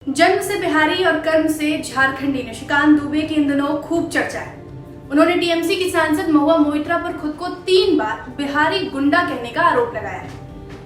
जन्म से बिहारी और कर्म से झारखंडी निशिकांत दुबे की इन दिनों खूब चर्चा है। उन्होंने टीएमसी की सांसद महुआ मोइत्रा पर खुद को 3 बार बिहारी गुंडा कहने का आरोप लगाया है।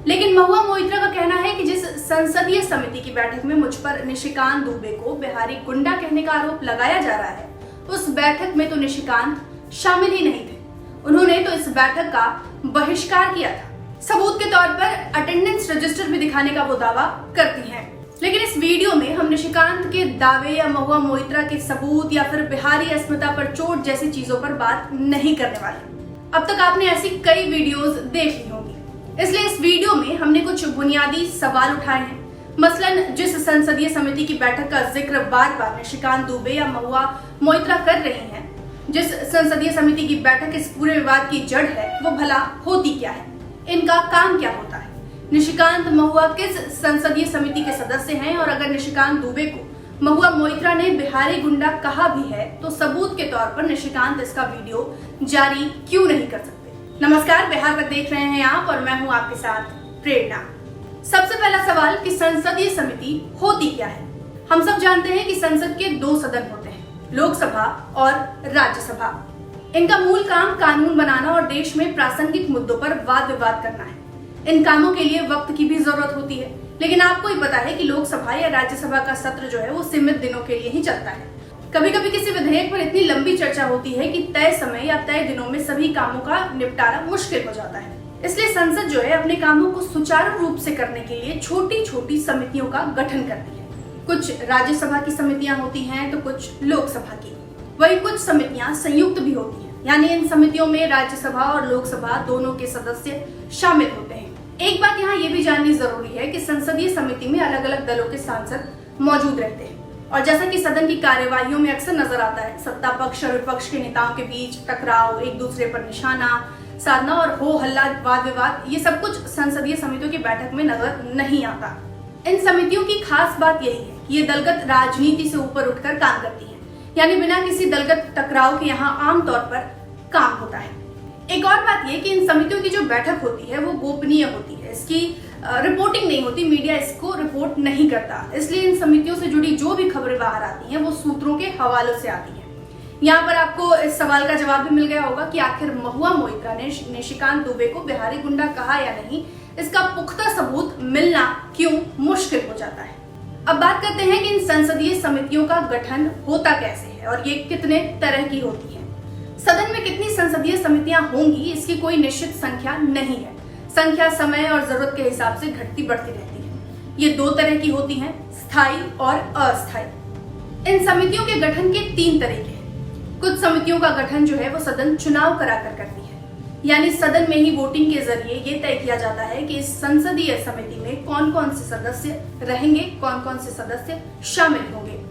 लेकिन महुआ मोइत्रा का कहना है कि जिस संसदीय समिति की बैठक में मुझ पर निशिकांत दुबे को बिहारी गुंडा कहने का आरोप लगाया जा रहा है, उस बैठक में तो निशिकांत शामिल ही नहीं थे। उन्होंने तो इस बैठक का बहिष्कार किया था। सबूत के तौर पर अटेंडेंस रजिस्टर भी दिखाने का वो दावा करती हैं। लेकिन इस वीडियो में हम निशिकांत के दावे या महुआ मोइत्रा के सबूत या फिर बिहारी अस्मिता पर चोट जैसी चीजों पर बात नहीं करने वाले। अब तक आपने ऐसी कई वीडियोस देख ली होंगी, इसलिए इस वीडियो में हमने कुछ बुनियादी सवाल उठाए हैं। मसलन जिस संसदीय समिति की बैठक का जिक्र बार बार निशिकांत दुबे या महुआ मोइत्रा कर रही हैं, जिस संसदीय समिति की बैठक इस पूरे विवाद की जड़ है, वो भला होती क्या है, इनका काम क्या होता है, निशिकांत महुआ किस संसदीय समिति के सदस्य हैं, और अगर निशिकांत दुबे को महुआ मोइत्रा ने बिहारी गुंडा कहा भी है तो सबूत के तौर पर निशिकांत इसका वीडियो जारी क्यों नहीं कर सकते। नमस्कार, बिहार तक देख रहे हैं आप और मैं हूं आपके साथ प्रेरणा। सबसे पहला सवाल कि संसदीय समिति होती क्या है। हम सब जानते हैं कि संसद के 2 सदन होते हैं, लोकसभा और राज्यसभा। इनका मूल काम कानून बनाना और देश में प्रासंगिक मुद्दों पर वाद विवाद करना है। इन कामों के लिए वक्त की भी जरूरत होती है, लेकिन आपको ही पता है कि लोकसभा या राज्यसभा का सत्र जो है वो सीमित दिनों के लिए ही चलता है। कभी कभी किसी विधेयक पर इतनी लंबी चर्चा होती है कि तय समय या तय दिनों में सभी कामों का निपटारा मुश्किल हो जाता है। इसलिए संसद जो है अपने कामों को सुचारू रूप से करने के लिए छोटी छोटी समितियों का गठन करती है। कुछ राज्यसभा की समितियां होती हैं तो कुछ लोकसभा की। वही कुछ समितियां संयुक्त भी होती हैं, यानी इन समितियों में राज्यसभा और लोकसभा दोनों के सदस्य शामिल होते हैं। एक बात यहाँ ये भी जाननी जरूरी है कि संसदीय समिति में अलग अलग दलों के सांसद मौजूद रहते हैं, और जैसा कि सदन की कार्यवाहियों में अक्सर नजर आता है, सत्ता पक्ष और विपक्ष के नेताओं के बीच टकराव, एक दूसरे पर निशाना साधना और हो हल्ला, वाद विवाद, ये सब कुछ संसदीय समितियों की बैठक में नजर नहीं आता। इन समितियों की खास बात यही है कि ये दलगत राजनीति से ऊपर उठकर काम करती है, यानी बिना किसी दलगत टकराव के यहाँ आमतौर पर काम होता है। एक और बात यह कि इन समितियों की जो बैठक होती है वो गोपनीय होती है, इसकी रिपोर्टिंग नहीं होती, मीडिया इसको रिपोर्ट नहीं करता। इसलिए इन समितियों से जुड़ी जो भी खबरें बाहर आती हैं वो सूत्रों के हवालों से आती हैं। यहाँ पर आपको इस सवाल का जवाब भी मिल गया होगा कि आखिर महुआ मोइत्रा ने निशिकांत दुबे को बिहारी गुंडा कहा या नहीं, इसका पुख्ता सबूत मिलना क्यों मुश्किल हो जाता है। अब बात करते हैं कि इन संसदीय समितियों का गठन होता कैसे है और ये कितने तरह की होती है। सदन में कितनी संसदीय समितियां होंगी इसकी कोई निश्चित संख्या नहीं है। संख्या समय और जरूरत के हिसाब से घटती बढ़ती रहती है। ये 2 तरह की होती हैं, स्थायी और अस्थायी। इन समितियों के गठन के 3 तरीके हैं। कुछ समितियों का गठन जो है वो सदन चुनाव कराकर करती है, यानी सदन में ही वोटिंग के जरिए ये तय किया जाता है कि इस संसदीय समिति में कौन कौन से सदस्य रहेंगे, कौन कौन से सदस्य शामिल होंगे।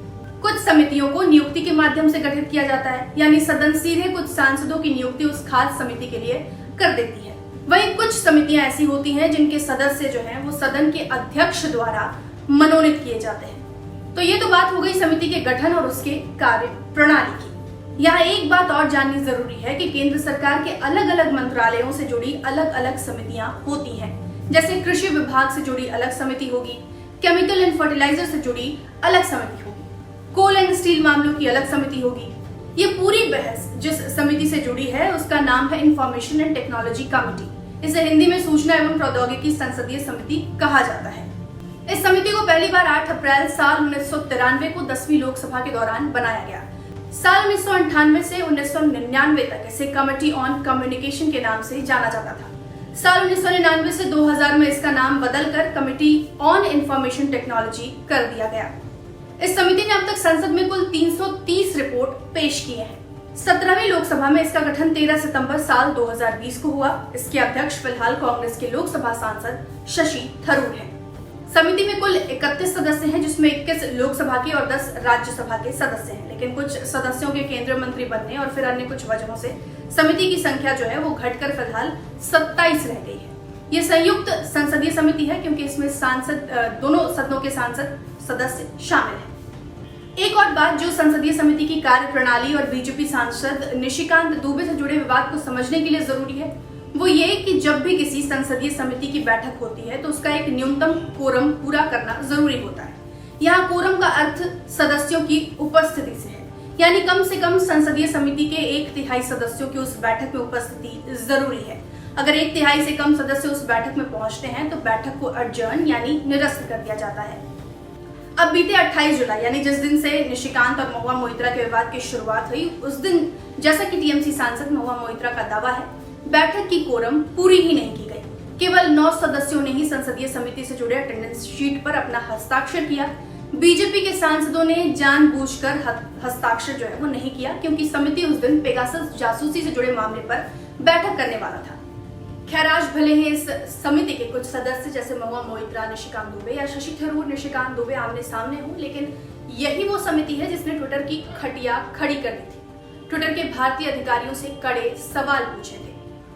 कुछ समितियों को नियुक्ति के माध्यम से गठित किया जाता है, यानी सदन सीधे कुछ सांसदों की नियुक्ति उस खास समिति के लिए कर देती है। वहीं कुछ समितियां ऐसी होती हैं जिनके सदस्य जो हैं वो सदन के अध्यक्ष द्वारा मनोनीत किए जाते हैं। तो ये तो बात हो गई समिति के गठन और उसके कार्य प्रणाली की। यहाँ एक बात और जाननी जरूरी है कि केंद्र सरकार के अलग अलग मंत्रालयों से जुड़ी अलग अलग समितियां होती हैं। जैसे कृषि विभाग से जुड़ी अलग समिति होगी, केमिकल एंड फर्टिलाइजर से जुड़ी अलग समिति होगी, कोल एंड स्टील मामलों की अलग समिति होगी। ये पूरी बहस जिस समिति से जुड़ी है उसका नाम है इंफॉर्मेशन एंड टेक्नोलॉजी कमिटी। इसे हिंदी में सूचना एवं प्रौद्योगिकी संसदीय समिति कहा जाता है। इस समिति को पहली बार 8 अप्रैल साल 1993 को 10वीं लोकसभा के दौरान बनाया गया। साल 1998 से 1999 तक इसे कमिटी ऑन कम्युनिकेशन के नाम से जाना जाता था। साल 1999 से 2000 में इसका नाम बदलकर कमिटी ऑन इंफॉर्मेशन टेक्नोलॉजी कर दिया गया। इस समिति ने अब तक संसद में कुल 330 रिपोर्ट पेश किए हैं। 17वीं लोकसभा में इसका गठन 13 सितंबर साल 2020 को हुआ। इसके अध्यक्ष फिलहाल कांग्रेस के लोकसभा सांसद शशि थरूर हैं। समिति में कुल 31 सदस्य हैं, जिसमें 21 लोकसभा के और 10 राज्यसभा के सदस्य हैं। लेकिन कुछ सदस्यों के केंद्रीय मंत्री बनने और फिर अन्य कुछ वजहों से समिति की संख्या जो है वो घटकर फिलहाल 27 रह गई है। ये संयुक्त संसदीय समिति है क्योंकि इसमें दोनों सदनों के सांसद सदस्य शामिल हैं। एक और बात जो संसदीय समिति की कार्य प्रणाली और बीजेपी सांसद निशिकांत दुबे से जुड़े विवाद को समझने के लिए जरूरी है, वो ये कि जब भी किसी संसदीय समिति की बैठक होती है तो उसका एक न्यूनतम कोरम पूरा करना जरूरी होता है। यहाँ कोरम का अर्थ सदस्यों की उपस्थिति से है, यानी कम से कम संसदीय समिति के 1/3 सदस्यों की उस बैठक में उपस्थिति जरूरी है। अगर 1/3 से कम सदस्य उस बैठक में पहुंचते हैं तो बैठक को अडजर्न यानी निरस्त कर दिया जाता है। अब बीते 28 जुलाई यानी जिस दिन से निशिकांत और महुआ मोइत्रा के विवाद की शुरुआत हुई, उस दिन जैसा कि टीएमसी सांसद महुआ मोइत्रा का दावा है, बैठक की कोरम पूरी ही नहीं की गई। केवल 9 सदस्यों ने ही संसदीय समिति से जुड़े अटेंडेंस शीट पर अपना हस्ताक्षर किया। बीजेपी के सांसदों ने जानबूझकर हस्ताक्षर जो है वो नहीं किया, क्योंकि समिति उस दिन पेगासस जासूसी से जुड़े मामले पर बैठक करने वाला था। खैर, आज भले ही इस समिति के कुछ सदस्य जैसे महुआ मोइत्रा, निशिकांत दुबे या शशि थरूर निशिकांत दुबे आमने सामने हो, लेकिन यही वो समिति है जिसने ट्विटर की खटिया खड़ी कर दी थी, ट्विटर के भारतीय अधिकारियों से कड़े सवाल पूछे थे।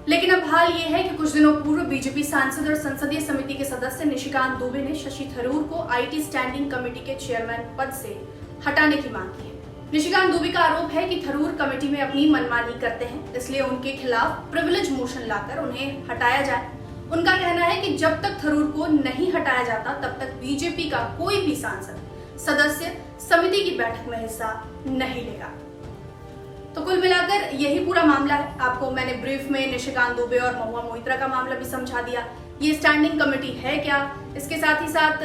लेकिन अब हाल ये है कि कुछ दिनों पूर्व बीजेपी सांसद और संसदीय समिति के सदस्य निशिकांत दुबे ने शशि थरूर को आईटी स्टैंडिंग कमेटी के चेयरमैन पद से हटाने की मांग की है। निशिकांत दुबे का आरोप है कि थरूर कमेटी में अपनी मनमानी करते हैं, इसलिए उनके खिलाफ प्रिविलेज मोशन लाकर उन्हें हटाया जाए। उनका कहना है कि जब तक थरूर को नहीं हटाया जाता तब तक बीजेपी का कोई भी सांसद सदस्य समिति की बैठक में हिस्सा नहीं लेगा। तो कुल मिलाकर यही पूरा मामला है। आपको मैंने ब्रीफ में निशिकांत दुबे और महुआ मोइत्रा का मामला भी समझा दिया। ये स्टैंडिंग कमेटी है क्या, इसके साथ ही साथ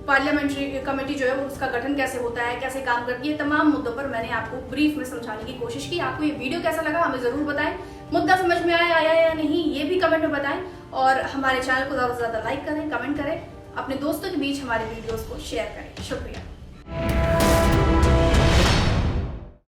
पार्लियामेंट्री कमेटी जो है उसका गठन कैसे होता है, कैसे काम करती है, तमाम मुद्दों पर मैंने आपको ब्रीफ में समझाने की कोशिश की। आपको ये वीडियो कैसा लगा हमें जरूर बताएं। मुद्दा समझ में आया या नहीं ये भी कमेंट में बताएं, और हमारे चैनल को ज्यादा से ज्यादा लाइक करें, कमेंट करें, अपने दोस्तों के बीच हमारे वीडियोस को शेयर करें। शुक्रिया।